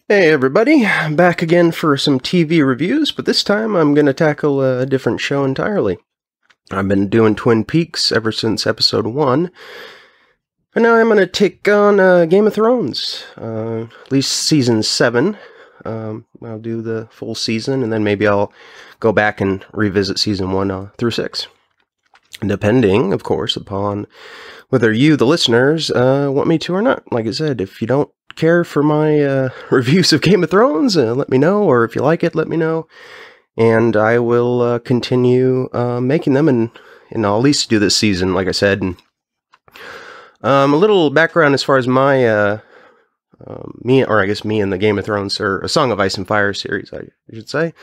Hey everybody, back again for some TV reviews, but this time I'm going to tackle a different show entirely. I've been doing Twin Peaks ever since episode 1, and now I'm going to take on Game of Thrones, at least season 7. I'll do the full season, and then maybe I'll go back and revisit season 1 through 6. Depending, of course, upon whether you, the listeners, want me to or not. Like I said, if you don't care for my reviews of Game of Thrones, let me know, or if you like it, let me know, and I will continue making them, and I'll at least do this season, like I said. And, a little background as far as my me and the Game of Thrones, or A Song of Ice and Fire series, I should say.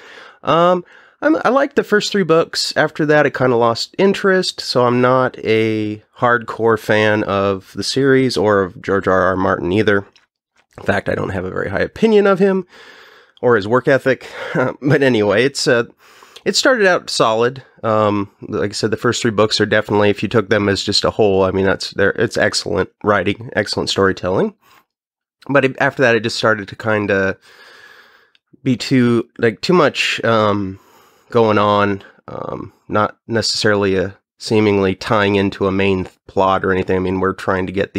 I liked the first 3 books. After that, it kind of lost interest, so I'm not a hardcore fan of the series or of George R.R. Martin either. In fact, I don't have a very high opinion of him or his work ethic. But anyway, it started out solid. Like I said, the first 3 books are definitely, if you took them as just a whole, I mean, it's excellent writing, excellent storytelling. But after that, it just started to kind of be too much going on, not necessarily seemingly tying into a main plot or anything. I mean, we're trying to get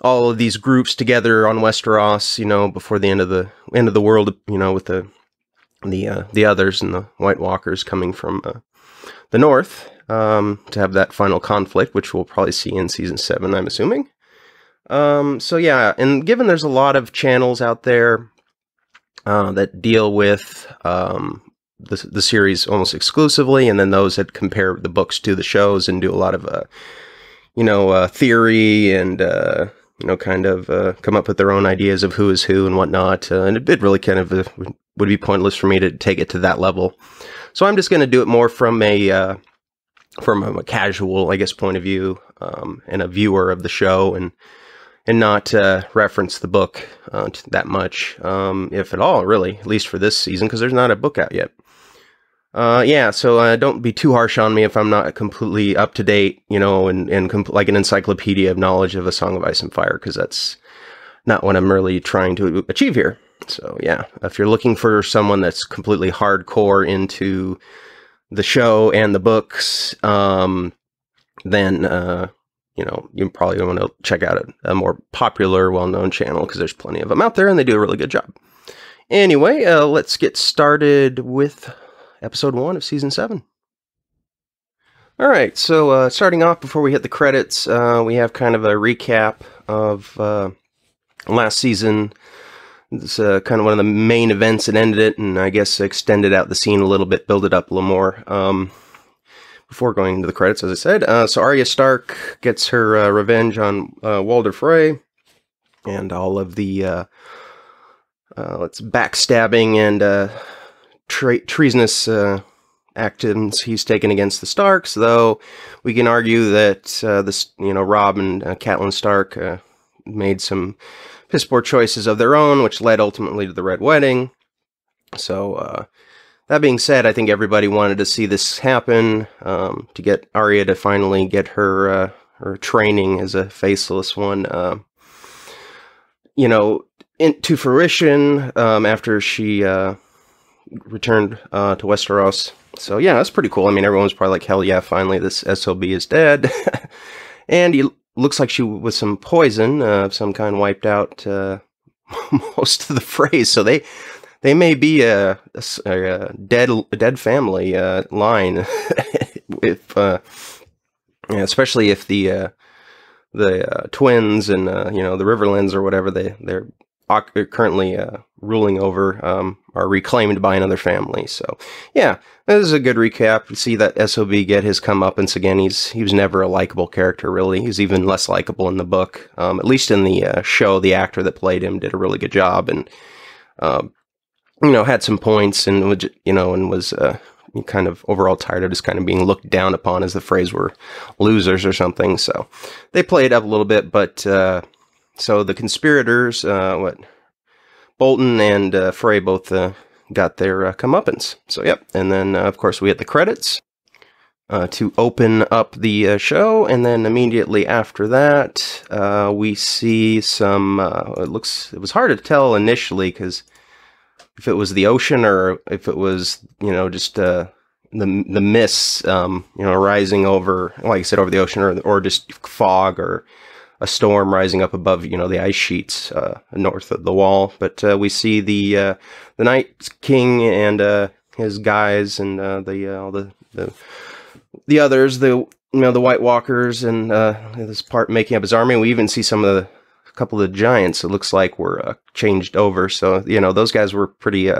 all of these groups together on Westeros, before the end of the world, with the others and the White Walkers coming from the north, to have that final conflict, which we'll probably see in season 7, I'm assuming. So yeah, and given there's a lot of channels out there that deal with the series almost exclusively, and then those that compare the books to the shows and do a lot of theory and kind of come up with their own ideas of who is who and whatnot. And it really kind of would be pointless for me to take it to that level. So I'm just going to do it more from a casual, I guess, point of view, and a viewer of the show, and not reference the book that much, if at all, really, at least for this season, because there's not a book out yet. Yeah, so don't be too harsh on me if I'm not completely up to date, and like an encyclopedia of knowledge of A Song of Ice and Fire, because that's not what I'm really trying to achieve here. So yeah, if you're looking for someone that's completely hardcore into the show and the books, then you probably want to check out a more popular, well-known channel, because there's plenty of them out there and they do a really good job. Anyway, let's get started with episode 1 of season 7. Alright, so starting off, before we hit the credits, we have kind of a recap of last season. It's kind of one of the main events that ended it, and I guess extended out the scene a little bit, build it up a little more. Before going into the credits, as I said, so Arya Stark gets her revenge on Walder Frey, and all of the backstabbing and treasonous actions he's taken against the Starks. Though we can argue that Robb and Catelyn Stark made some piss poor choices of their own, which led ultimately to the Red Wedding. So that being said, I think everybody wanted to see this happen, to get Arya to finally get her training as a faceless one, into fruition, after she returned to Westeros. So yeah, that's pretty cool. I mean, everyone was probably like, hell yeah, finally this SOB is dead. And he looks like she, with some poison of some kind, wiped out most of the Freys. So they may be a dead family line, especially if the twins and the Riverlands or whatever they're currently ruling over are reclaimed by another family. So yeah, this is a good recap. You see that SOB get his comeuppance again. He was never a likable character, really. He's even less likable in the book. At least in the show, the actor that played him did a really good job, and had some points, and was kind of overall tired of just kind of being looked down upon as the Freys were losers or something. So they played up a little bit, but so the conspirators, Bolton and Frey both got their comeuppance. So yep, and then of course we hit the credits. to open up the show, and then immediately after that, we see some. It was hard to tell initially because if it was the ocean or if it was just the mists rising over, like I said, over the ocean, or just fog or a storm rising up above the ice sheets north of the wall. But we see the Night King and his guys and the others, the White Walkers, and this part making up his army. And we even see a couple of the giants. It looks like were changed over. So those guys were pretty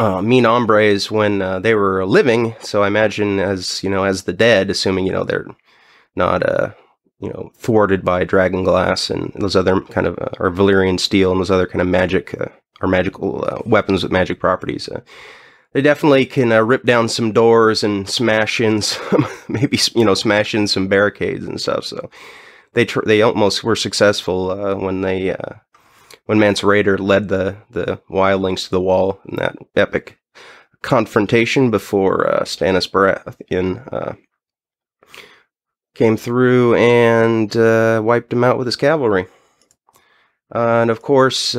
mean hombres when they were living. So I imagine as the dead, assuming they're not thwarted by dragon glass and those other kind of or Valyrian steel and those other kind of magic or magical weapons with magic properties. They definitely can rip down some doors and smash in some, maybe smash in some barricades and stuff. So they almost were successful when Mance Rayder led the wildlings to the wall in that epic confrontation before Stannis Baratheon came through and wiped him out with his cavalry. And of course,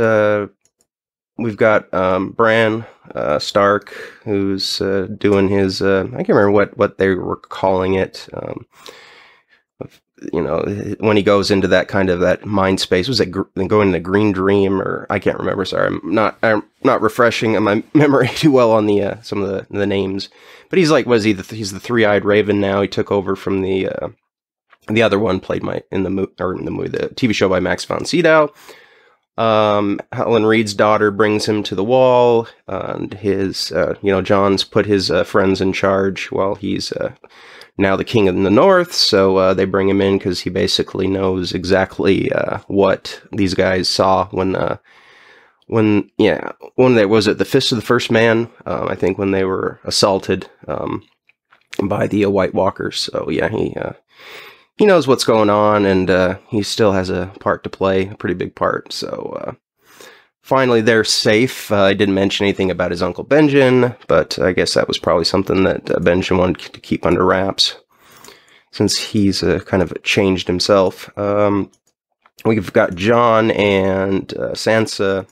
we've got Bran Stark, who's doing his, I can't remember what they were calling it. When he goes into that kind of that mind space, was it going into Green Dream, or I can't remember. Sorry, I'm not refreshing my memory too well on the some of the names. But he's like, he's the three-eyed raven now. He took over from the other one played in the TV show by Max von Sydow. Helen Reed's daughter brings him to the wall, and his Jon's put his friends in charge while he's now the king in the north. So they bring him in because he basically knows exactly what these guys saw when they was it the Fist of the First Man, I think, when they were assaulted by the White Walkers. So yeah, he knows what's going on, and he still has a part to play, a pretty big part. So finally, they're safe. I didn't mention anything about his Uncle Benjen, but I guess that was probably something that Benjen wanted to keep under wraps, since he's kind of changed himself. We've got Jon and Sansa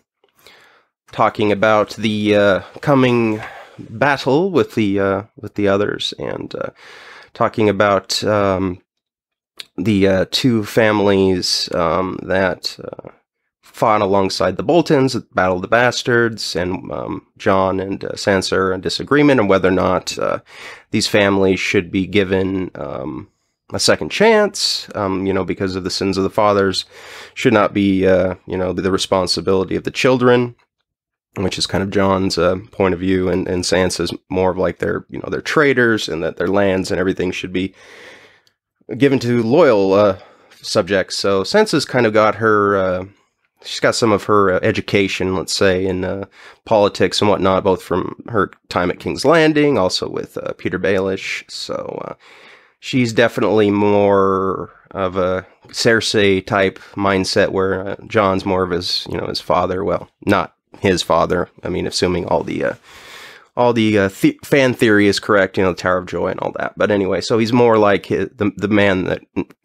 talking about the coming battle with the others, and talking about the two families that fought alongside the Boltons at the Battle of the Bastards, and Jon and Sansa are in disagreement on whether or not these families should be given a second chance, because of the sins of the fathers, should not be, the responsibility of the children, which is kind of Jon's point of view, and Sansa's more of like they're traitors, and that their lands and everything should be given to loyal subjects. So Sansa's kind of got her, she's got some of her education, let's say, in politics and whatnot, both from her time at King's Landing, also with Peter Baelish. So she's definitely more of a Cersei type mindset, where Jon's more of his, his father. Well, not his father. I mean, assuming all the fan theory is correct, the Tower of Joy and all that. But anyway, so he's more like the man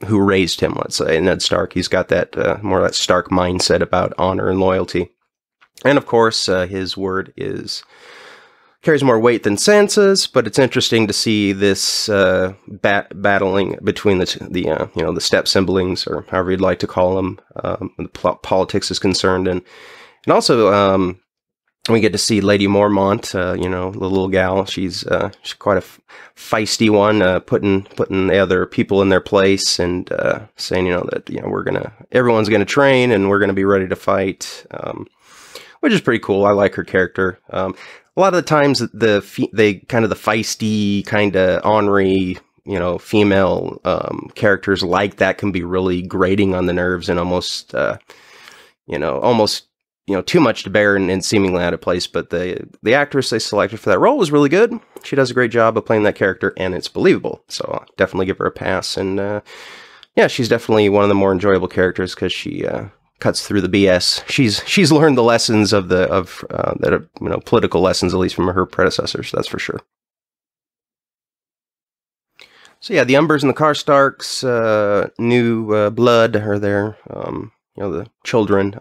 who raised him, let's say, Ned Stark. He's got that more of that Stark mindset about honor and loyalty. And of course, his word carries more weight than Sansa's. But it's interesting to see this battling between the step siblings, or however you'd like to call them, when the politics is concerned, and also. We get to see Lady Mormont, the little gal. She's quite a feisty one, putting the other people in their place, and saying, that everyone's gonna train, and we're gonna be ready to fight, which is pretty cool. I like her character. A lot of the times, the feisty, kind of ornery, female characters like that can be really grating on the nerves, and almost too much to bear and seemingly out of place. But the actress they selected for that role was really good. She does a great job of playing that character, and it's believable. So I'll definitely give her a pass. And she's definitely one of the more enjoyable characters because she cuts through the BS. She's learned the lessons of political lessons, at least from her predecessors. That's for sure. So yeah, the Umbers and the Karstarks, new blood are there. The children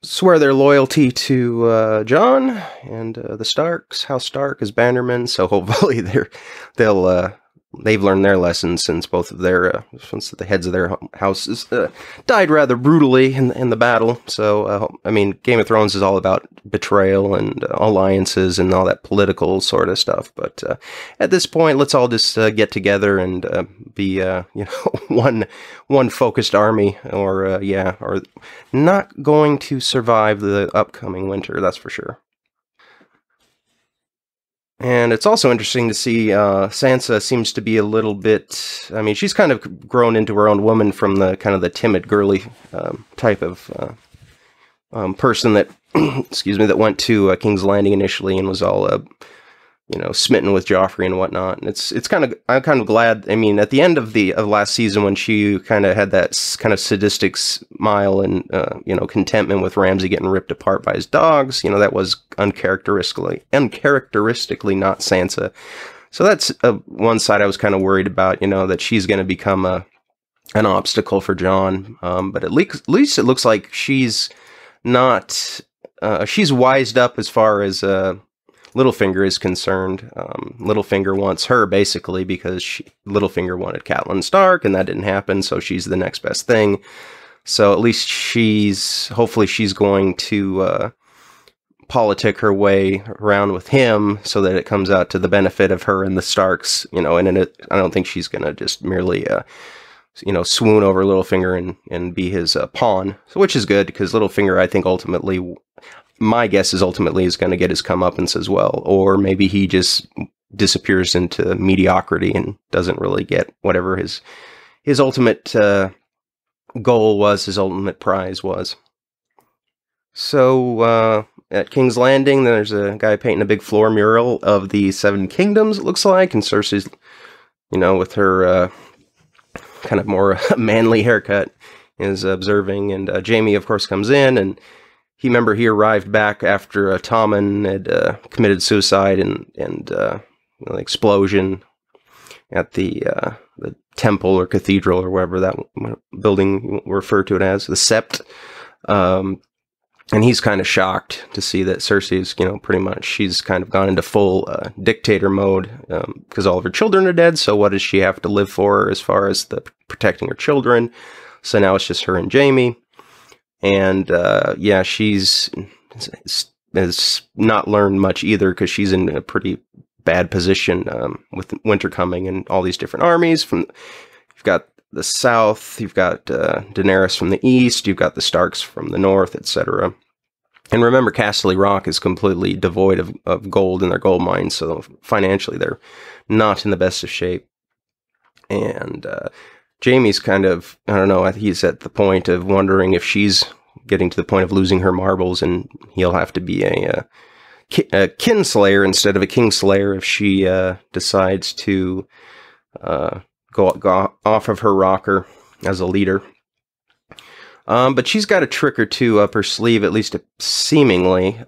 swear their loyalty to Jon and the Starks. House Stark is Bannerman, so hopefully they've learned their lessons since both of their since the heads of their houses died rather brutally in the battle. So I mean, Game of Thrones is all about betrayal and alliances and all that political sort of stuff. But at this point, let's all just get together and be one focused army, or not going to survive the upcoming winter. That's for sure. And it's also interesting to see Sansa seems to be a little bit... I mean, she's kind of grown into her own woman from the kind of the timid, girly type of person that, excuse me, that went to King's Landing initially and was all, smitten with Joffrey and whatnot. And it's kind of... I'm kind of glad... I mean, at the end of last season, when she kind of had that kind of sadistic smile and, contentment with Ramsay getting ripped apart by his dogs, that was uncharacteristically not Sansa. So that's one side I was kind of worried about, that she's going to become an obstacle for Jon. But at least it looks like she's not... she's wised up as far as... Littlefinger is concerned. Littlefinger wants her, basically, because Littlefinger wanted Catelyn Stark, and that didn't happen, so she's the next best thing. So at least hopefully she's going to politic her way around with him so that it comes out to the benefit of her and the Starks, and I don't think she's going to just merely, swoon over Littlefinger and be his pawn, which is good, because Littlefinger, I think, ultimately... My guess is ultimately is going to get his comeuppance as well, or maybe he just disappears into mediocrity and doesn't really get whatever his ultimate goal was, his ultimate prize was. So at King's Landing, there's a guy painting a big floor mural of the Seven Kingdoms, it looks like, and Cersei's, with her kind of more manly haircut, is observing, and Jaime, of course, comes in, and he arrived back after Tommen had committed suicide and the explosion at the temple or cathedral or wherever that building referred to it as, the Sept. And he's kind of shocked to see that Cersei's, pretty much, she's kind of gone into full dictator mode because all of her children are dead. So what does she have to live for as far as protecting her children? So now it's just her and Jaime. And, she's has not learned much either, because she's in a pretty bad position with winter coming and all these different armies. You've got the south, you've got Daenerys from the east, you've got the Starks from the north, etc. And remember, Casterly Rock is completely devoid of gold in their gold mines, so financially they're not in the best of shape. And Jaime's kind of, I don't know, he's at the point of wondering if she's getting to the point of losing her marbles, and he'll have to be a kinslayer instead of a kingslayer if she decides to go off of her rocker as a leader. But she's got a trick or two up her sleeve, at least seemingly,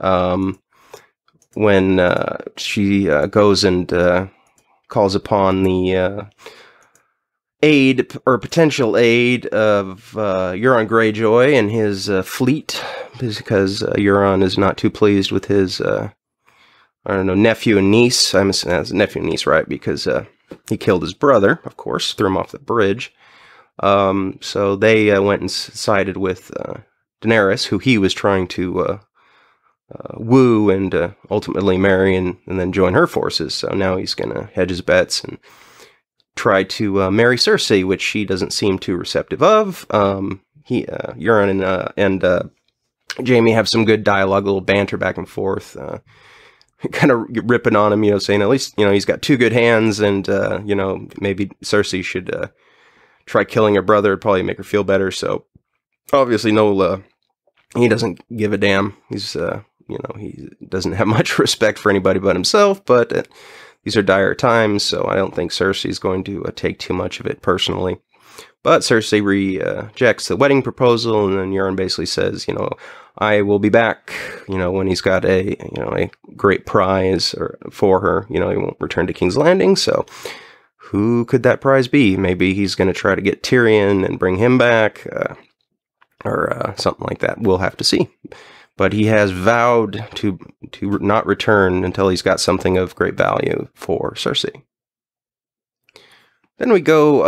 when she goes and calls upon the aid or potential aid of Euron Greyjoy and his fleet, because Euron is not too pleased with his nephew and niece. I'm assuming that's nephew and niece, right? Because he killed his brother, of course, threw him off the bridge. So they went and sided with Daenerys, who he was trying to woo and ultimately marry and then join her forces. So now he's going to hedge his bets and try to marry Cersei, which she doesn't seem too receptive of. Euron and Jaime have some good dialogue, a little banter back and forth, kind of ripping on him, saying at least, he's got two good hands, and, maybe Cersei should try killing her brother. It'd probably make her feel better. So obviously he doesn't give a damn. He's, he doesn't have much respect for anybody but himself, but these are dire times, so I don't think Cersei's going to take too much of it personally. But Cersei rejects the wedding proposal, and then Euron basically says, I will be back, when he's got a great prize for her. He won't return to King's Landing, so who could that prize be? Maybe he's going to try to get Tyrion and bring him back, or something like that. We'll have to see. But he has vowed to not return until he's got something of great value for Cersei. Then we go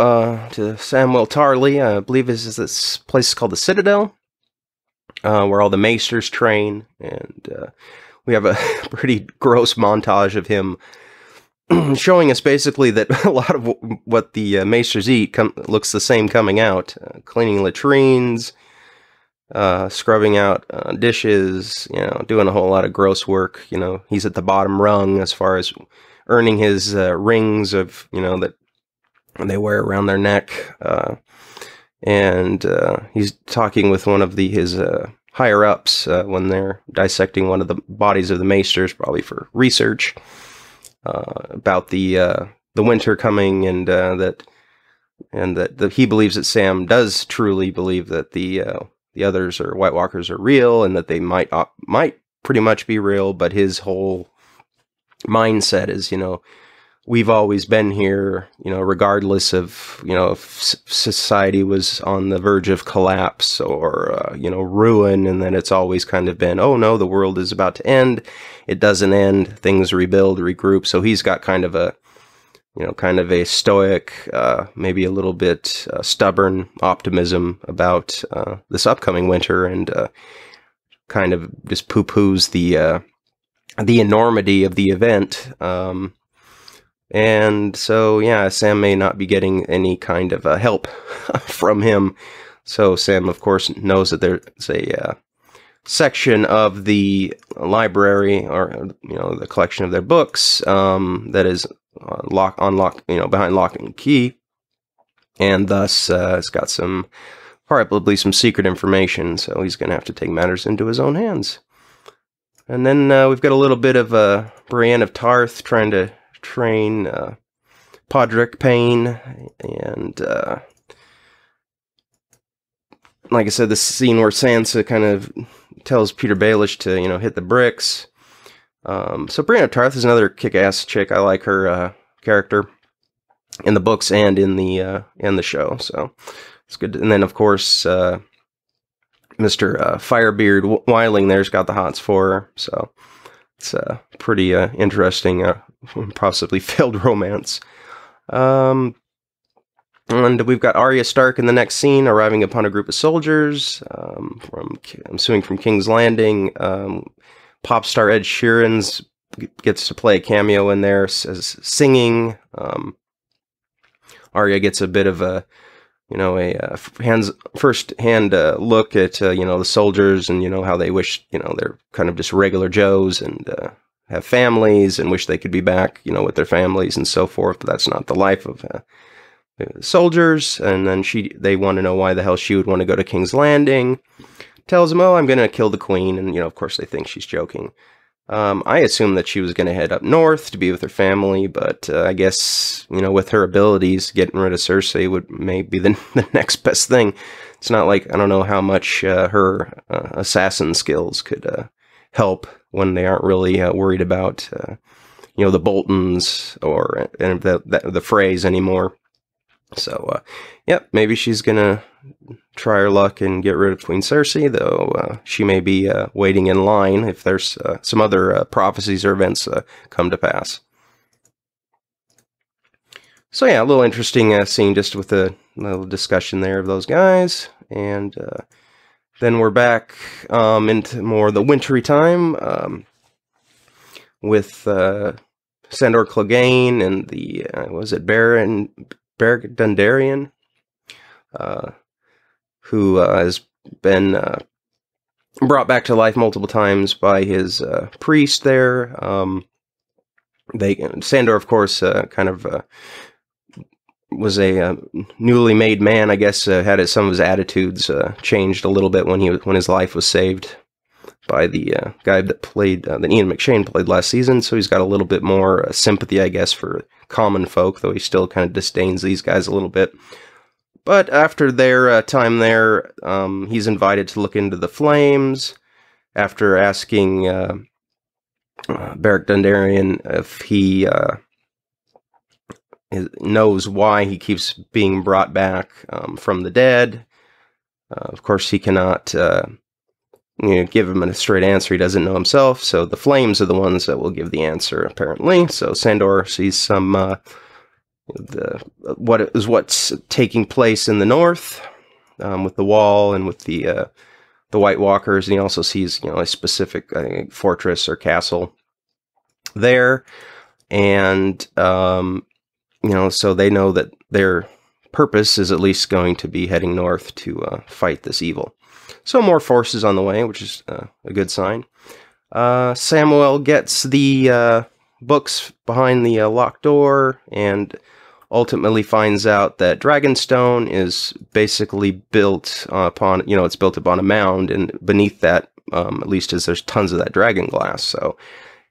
to Samwell Tarly. I believe this place called the Citadel, where all the maesters train. And we have a pretty gross montage of him showing us basically that a lot of what the maesters eat looks the same coming out. Cleaning latrines, scrubbing out dishes, doing a whole lot of gross work. He's at the bottom rung as far as earning his rings of, that they wear around their neck. And he's talking with one of his higher-ups when they're dissecting one of the bodies of the maesters, probably for research, about the winter coming, and that he believes that Sam does truly believe that the others or White Walkers are real, and that they might pretty much be real, but his whole mindset is, we've always been here, regardless of, if society was on the verge of collapse or, ruin, and then it's always kind of been, oh no, the world is about to end. It doesn't end. Things rebuild, regroup. So he's got kind of a stoic, maybe a little bit stubborn optimism about this upcoming winter, and kind of just poo-poos the enormity of the event. And so, yeah, Sam may not be getting any kind of help from him. So Sam, of course, knows that there's a section of the library, or the collection of their books, that is behind lock and key, and thus it's got probably some secret information. So he's going to have to take matters into his own hands. And then we've got a little bit of Brienne of Tarth trying to train Podrick Payne, and like I said, the scene where Sansa kind of tells Peter Baelish to hit the bricks. So Brienne of Tarth is another kick-ass chick. I like her character in the books and in the show, so it's good. And then of course Mr. Firebeard Wyling there's got the hots for her, so it's a pretty interesting, possibly failed romance. And we've got Arya Stark in the next scene, arriving upon a group of soldiers I'm assuming from King's Landing. Pop star Ed Sheeran gets to play a cameo in there, as singing. Arya gets a bit of a first-hand look at the soldiers, and how they wish they're kind of just regular Joes, and have families, and wish they could be back with their families and so forth. But that's not the life of soldiers. And then they want to know why the hell she would want to go to King's Landing. Tells them, oh, I'm going to kill the queen. And, of course, they think she's joking. I assumed that she was going to head up north to be with her family, but I guess, with her abilities, getting rid of Cersei would maybe be the next best thing. It's not like, I don't know how much her assassin skills could help when they aren't really worried about, the Boltons or the Freys anymore. So, yep, maybe she's going to try her luck and get rid of Queen Cersei, though she may be waiting in line if there's some other prophecies or events come to pass. So yeah, a little interesting scene just with a little discussion there of those guys. And then we're back into more the wintry time with Sandor Clegane and the, was it Baron Dondarrion? Who has been brought back to life multiple times by his priest there. Sandor, of course, kind of was a newly made man. I guess had some of his attitudes changed a little bit when his life was saved by the guy that played that Ian McShane played last season. So he's got a little bit more sympathy, I guess, for common folk, though he still kind of disdains these guys a little bit. But after their time there, he's invited to look into the flames. After asking Beric Dondarrion if he knows why he keeps being brought back from the dead. Of course, he cannot give him a straight answer. He doesn't know himself, so the flames are the ones that will give the answer, apparently. So Sandor sees some what's taking place in the north with the wall and with the White Walkers, and he also sees a specific fortress or castle there, and so they know that their purpose is at least going to be heading north to fight this evil. So more forces on the way, which is a good sign. Samwell gets the books behind the locked door and ultimately finds out that Dragonstone is basically built upon, it's built upon a mound, and beneath that, at least there's tons of that dragon glass. So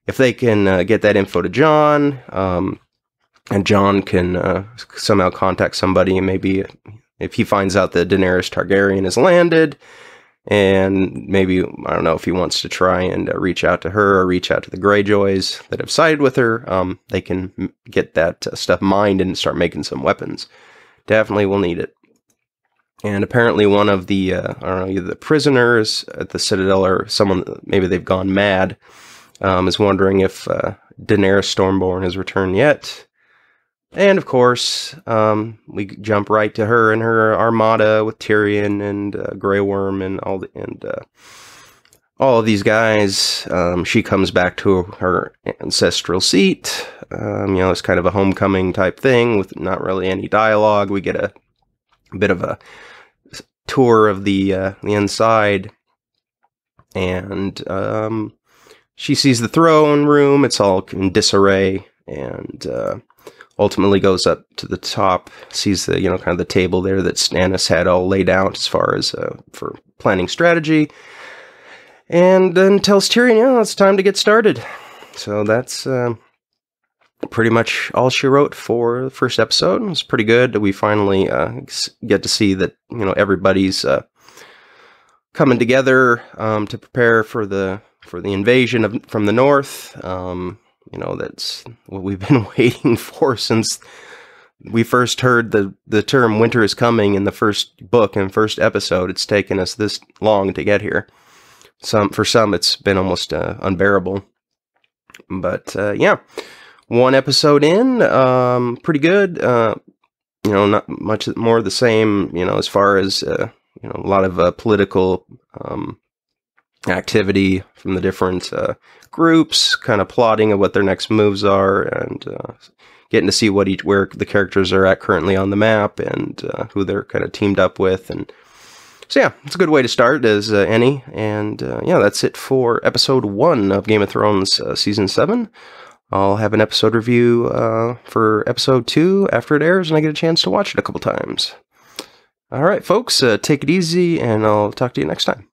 if they can get that info to Jon, and Jon can somehow contact somebody, and maybe if he finds out that Daenerys Targaryen has landed, and maybe, I don't know, if he wants to try and reach out to her or reach out to the Greyjoys that have sided with her, they can get that stuff mined and start making some weapons. Definitely will need it. And apparently one of the, either the prisoners at the Citadel or someone, maybe they've gone mad, is wondering if Daenerys Stormborn has returned yet. And of course, we jump right to her and her armada with Tyrion and Grey Worm and all of these guys. She comes back to her ancestral seat. It's kind of a homecoming type thing with not really any dialogue. We get a bit of a tour of the inside, and she sees the throne room. It's all in disarray, and ultimately goes up to the top, sees the, kind of the table there that Stannis had all laid out as far as for planning strategy, and then tells Tyrion, it's time to get started. So that's pretty much all she wrote for the first episode. It was pretty good. We finally get to see that, everybody's coming together to prepare for the invasion from the north. That's what we've been waiting for since we first heard the term winter is coming in the first book and first episode. It's taken us this long to get here. For some, it's been almost unbearable. But, yeah, one episode in, pretty good. Not much more of the same, as far as, a lot of political activity from the different groups, kind of plotting of what their next moves are, and getting to see where the characters are at currently on the map, and who they're kind of teamed up with. And so yeah, it's a good way to start as any. And yeah, that's it for episode 1 of Game of Thrones season 7. I'll have an episode review for episode 2 after it airs and I get a chance to watch it a couple times. All right, folks, take it easy, and I'll talk to you next time.